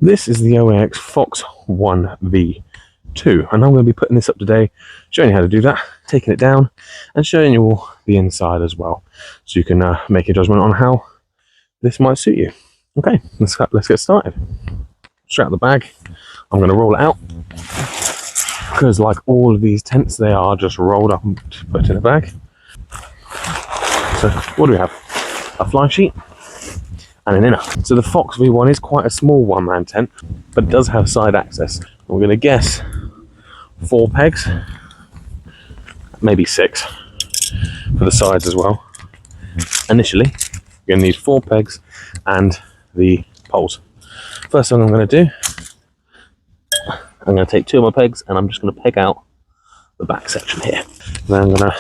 This is the OAX Phoxx 1V2, and I'm going to be putting this up today, showing you how to do that, taking it down, and showing you all the inside as well, so you can make a judgment on how this might suit you. Okay, let's get started. Straight out the bag, I'm going to roll it out, because like all of these tents, they are just rolled up and put in a bag. So what do we have? A fly sheet and an inner. So the Phoxx V1 is quite a small one-man tent, but it does have side access. We're going to guess 4 pegs, maybe 6 for the sides as well. Initially, you're going to need 4 pegs and the poles. First thing I'm going to do, I'm going to take 2 of my pegs and I'm just going to peg out the back section here. Then I'm going to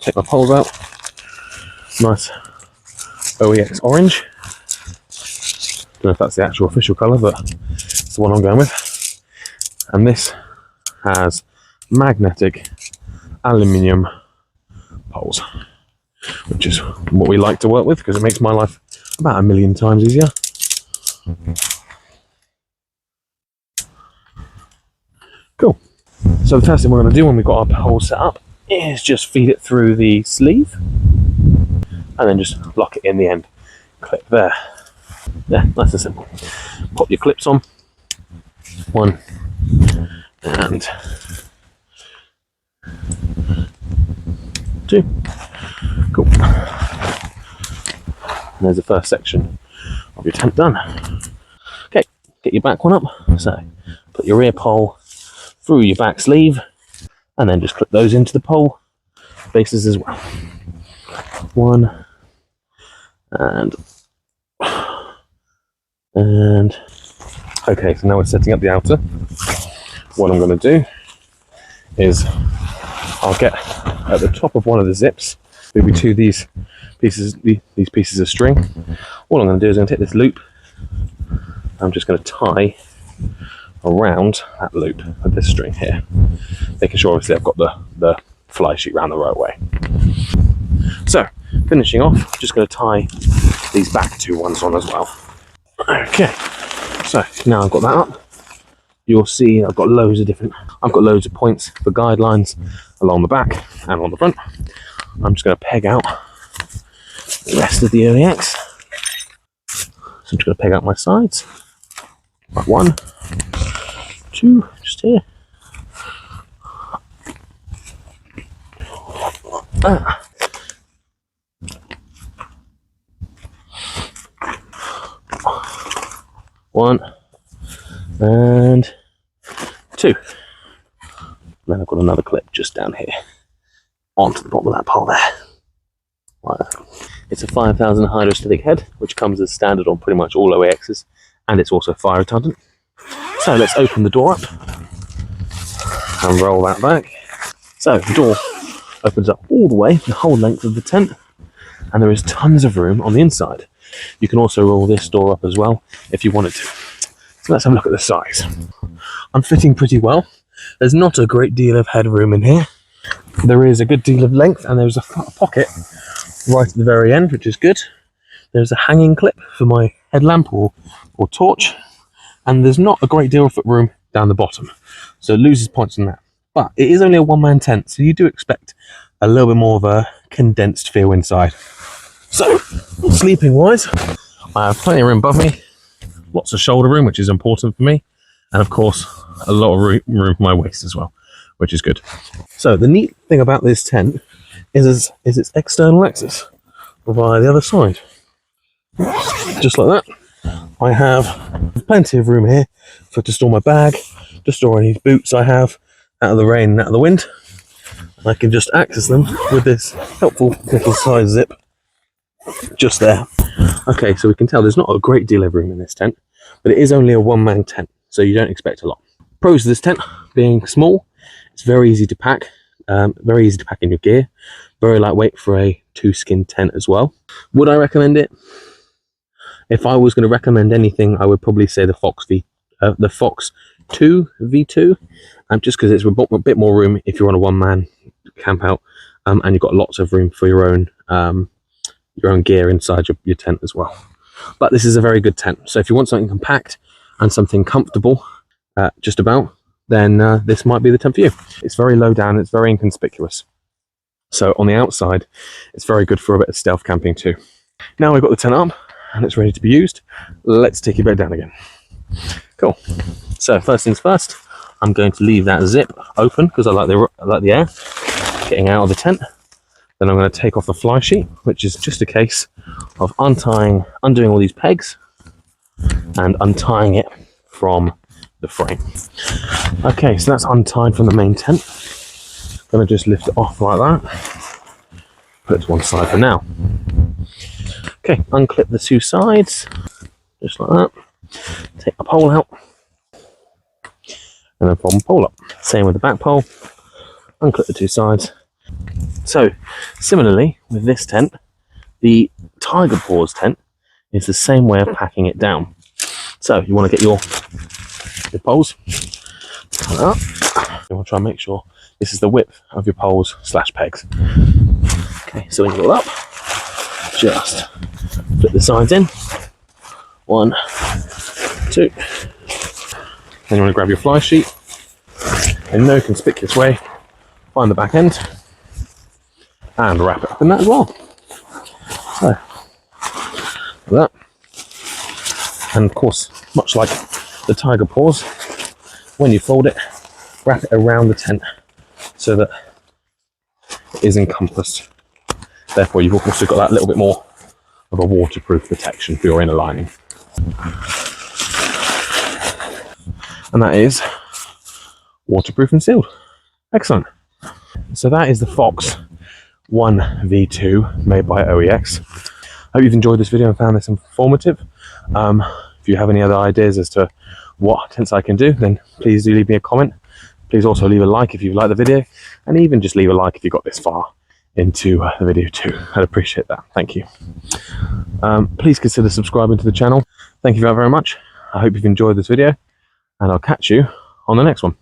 take my poles out. Nice OEX orange. Don't know if that's the actual official colour, but it's the one I'm going with. And this has magnetic aluminium poles, which is what we like to work with because it makes my life about 1,000,000 times easier. Cool. So the first thing we're going to do when we've got our poles set up is just feed it through the sleeve and then just lock it in the end. Clip there. Yeah, nice and simple. Pop your clips on. 1 and 2. Cool. And there's the first section of your tent done. Okay, get your back one up. So put your rear pole through your back sleeve and then just clip those into the pole bases as well. 1 and okay, so now we're setting up the outer. What I'm going to do is I'll get at the top of one of the zips, maybe 2 of these pieces of string. What I'm going to do is I'm going to take this loop, I'm just going to tie around that loop with this string here, making sure obviously I've got the fly sheet round the right way. So finishing off, just going to tie these back 2 ones on as well. Okay, so now I've got that up, you'll see I've got loads of points for guidelines along the back and on the front. I'm just going to peg out the rest of the OEX. So I'm just going to peg out my sides. Right, 1, 2, just here. 1 and 2. Then I've got another clip just down here onto the bottom of that pole there. Right. It's a 5000 hydrostatic head, which comes as standard on pretty much all OAXs, and it's also fire retardant. So let's open the door up and roll that back. So the door opens up all the way, the whole length of the tent, and there is tons of room on the inside. You can also roll this door up as well if you wanted to. So let's have a look at the size. I'm fitting pretty well. There's not a great deal of headroom in here. There is a good deal of length and there's a pocket right at the very end, which is good. There's a hanging clip for my headlamp or torch, and there's not a great deal of foot room down the bottom, so it loses points on that. But it is only a one-man tent, so you do expect a little bit more of a condensed feel inside. So, sleeping wise, I have plenty of room above me, lots of shoulder room, which is important for me, and of course, a lot of room for my waist as well, which is good. So, the neat thing about this tent is its external access via the other side. Just like that. I have plenty of room here to store my bag, to store any boots I have out of the rain and out of the wind. I can just access them with this helpful little side zip just there. Okay, so we can tell there's not a great deal of room in this tent, but it is only a one-man tent, so you don't expect a lot. Pros of this tent being small, it's very easy to pack, very easy to pack in your gear, very lightweight for a 2-skin tent as well. Would I recommend it? If I was going to recommend anything, I would probably say the Phoxx 2 V2, just because it's a bit more room if you're on a one-man camp out, and you've got lots of room for your own gear inside your tent as well. But this is a very good tent, so if you want something compact and something comfortable, just about, then this might be the tent for you. It's very low down, it's very inconspicuous. So on the outside, it's very good for a bit of stealth camping too. Now we've got the tent up and it's ready to be used. Let's take it back down again. Cool. So first things first, I'm going to leave that zip open because I like the air getting out of the tent. Then I'm going to take off the fly sheet, which is just a case of undoing all these pegs and untying it from the frame. Okay, so that's untied from the main tent. I'm going to just lift it off like that. Put it to one side for now. Okay, unclip the two sides, just like that. Take the pole out, and then fold the pole up. Same with the back pole. Unclip the two sides. So, similarly with this tent, the tiger paws tent is the same way of packing it down. So you want to get your poles like that. You want to try and make sure this is the width of your poles / pegs. Okay, so when you go up, just flip the sides in. 1, 2. Then you want to grab your fly sheet in no conspicuous way, find the back end, and wrap it up in that as well. So, like that. And of course, much like the tiger paws, when you fold it, wrap it around the tent so that it is encompassed. Therefore, you've also got that little bit more of a waterproof protection for your inner lining. And that is waterproof and sealed. Excellent. So that is the Phoxx 1V2 made by OEX. I hope you've enjoyed this video and found this informative. If you have any other ideas as to what tents I can do, then please do leave me a comment. Please also leave a like if you like the video, and even just leave a like if you got this far into the video too. I'd appreciate that. Thank you. Please consider subscribing to the channel. Thank you very much. I hope you've enjoyed this video, and I'll catch you on the next one.